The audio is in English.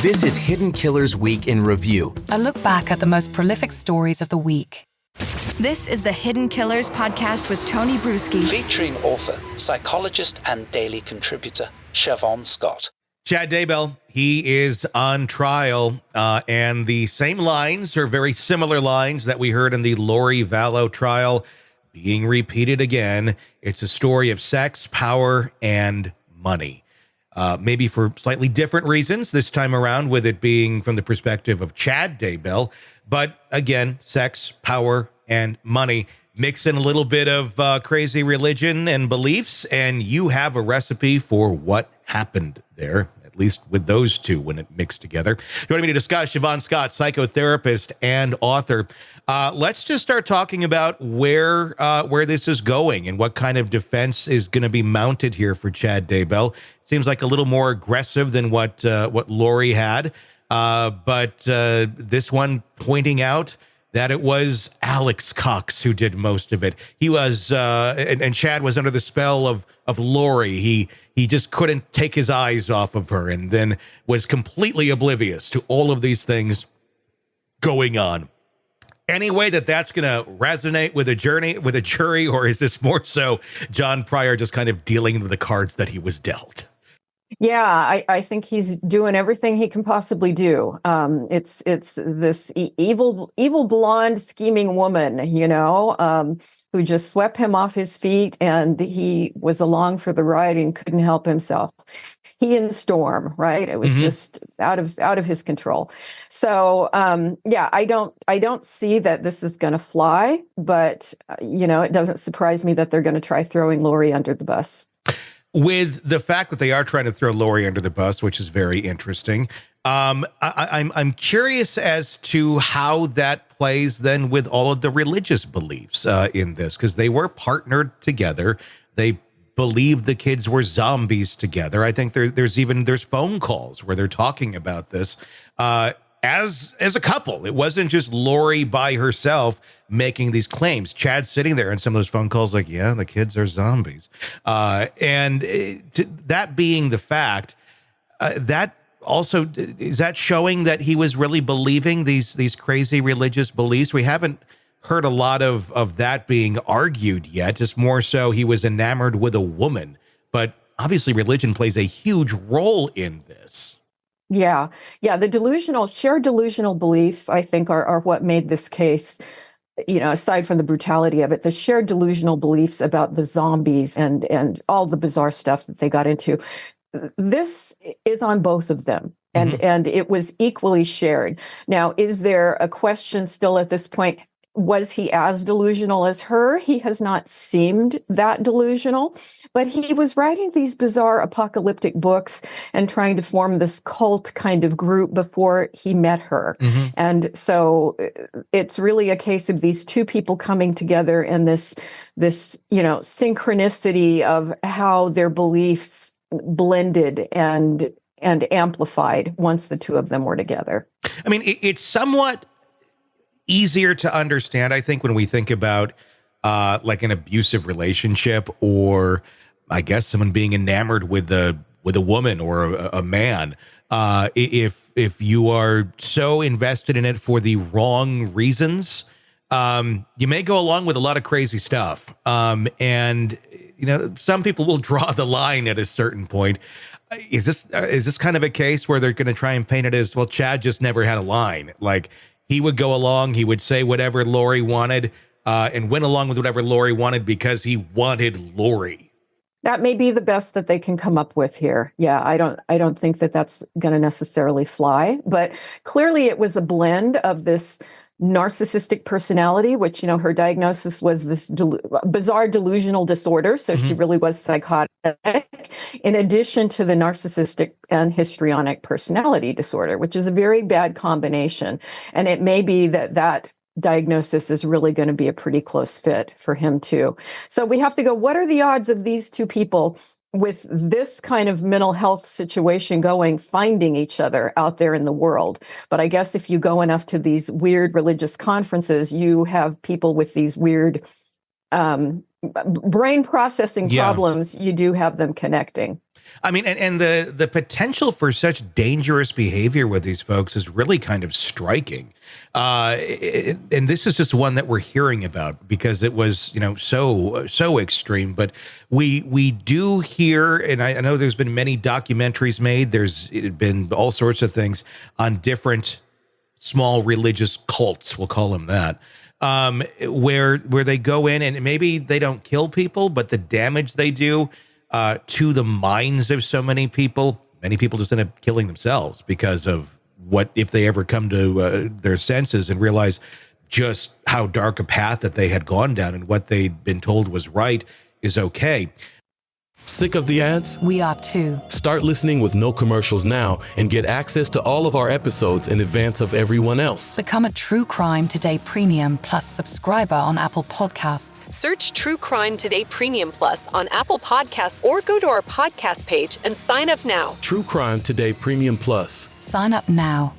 This is Hidden Killers Week in Review. A look back at the most prolific stories of the week. This is the Hidden Killers podcast with Tony Brueski. Featuring author, psychologist, and daily contributor, Siobhan Scott. Chad Daybell, he is on trial, and the same lines, or very similar lines, that we heard in the Lori Vallow trial being repeated again. It's a story of sex, power, and money. Maybe for slightly different reasons this time around, with it being from the perspective of Chad Daybell. But again, sex, power, and money. Mix in a little bit of crazy religion and beliefs, and you have a recipe for what happened there, at least with those two when it mixed together. Joining me to discuss, Siobhan Scott, psychotherapist and author. Let's just start talking about where this is going and what kind of defense is going to be mounted here for Chad Daybell. Seems like a little more aggressive than what Lori had, but this one pointing out that it was Alex Cox who did most of it. He was, and Chad was under the spell of Lori. He just couldn't take his eyes off of her, and then was completely oblivious to all of these things going on. Any way that's going to resonate with a jury, or is this more so John Pryor just kind of dealing with the cards that he was dealt? Yeah, I think he's doing everything he can possibly do. It's this evil blonde scheming woman, who just swept him off his feet, and he was along for the ride and couldn't help himself. He and Storm, right? It was just out of his control. So I don't see that this is going to fly, but it doesn't surprise me that they're going to try throwing Lori under the bus. With the fact that they are trying to throw Lori under the bus, which is very interesting, I'm curious as to how that plays then with all of the religious beliefs in this, because they were partnered together. They believe the kids were zombies together. I think there's phone calls where they're talking about this as a couple. It wasn't just Lori by herself making these claims. Chad's sitting there in some of those phone calls like, yeah, the kids are zombies. That being the fact, that also, is that showing that he was really believing these crazy religious beliefs? We haven't heard a lot of that being argued yet. Just more so he was enamored with a woman. But obviously religion plays a huge role in this. Yeah. The shared delusional beliefs, I think, are what made this case, aside from the brutality of it, the shared delusional beliefs about the zombies and all the bizarre stuff that they got into. This is on both of them, and it was equally shared. Now, is there a question still at this point? Was he as delusional as her? He has not seemed that delusional, but he was writing these bizarre apocalyptic books and trying to form this cult kind of group before he met her. And so it's really a case of these two people coming together and this synchronicity of how their beliefs blended and amplified once the two of them were together. I mean, it's somewhat easier to understand, I think, when we think about like an abusive relationship, or I guess someone being enamored with a woman or a man. If you are so invested in it for the wrong reasons, you may go along with a lot of crazy stuff. And some people will draw the line at a certain point. Is this kind of a case where they're going to try and paint it as, well, Chad just never had a line? Like, he would go along, he would say whatever Lori wanted, and went along with whatever Lori wanted because he wanted Lori. That may be the best that they can come up with here. Yeah, I don't think that that's going to necessarily fly, but clearly it was a blend of this narcissistic personality, which, her diagnosis was this bizarre delusional disorder. So she really was psychotic, in addition to the narcissistic and histrionic personality disorder, which is a very bad combination. And it may be that diagnosis is really going to be a pretty close fit for him too. So we have to go, what are the odds of these two people with this kind of mental health situation going, finding each other out there in the world? But I guess if you go enough to these weird religious conferences, you have people with these weird brain processing problems. You do have them connecting. I mean, and the potential for such dangerous behavior with these folks is really kind of striking. And this is just one that we're hearing about because it was, so extreme. But we do hear, and I know there's been many documentaries made. There's been all sorts of things on different small religious cults, we'll call them that, where they go in and maybe they don't kill people, but the damage they do to the minds of so many people just end up killing themselves because of what if they ever come to their senses and realize just how dark a path that they had gone down and what they'd been told was right is okay. Sick of the ads? We are too. Start listening with no commercials now and get access to all of our episodes in advance of everyone else. Become a True Crime Today Premium Plus subscriber on Apple Podcasts. Search True Crime Today Premium Plus on Apple Podcasts or go to our podcast page and sign up now. True Crime Today Premium Plus. Sign up now.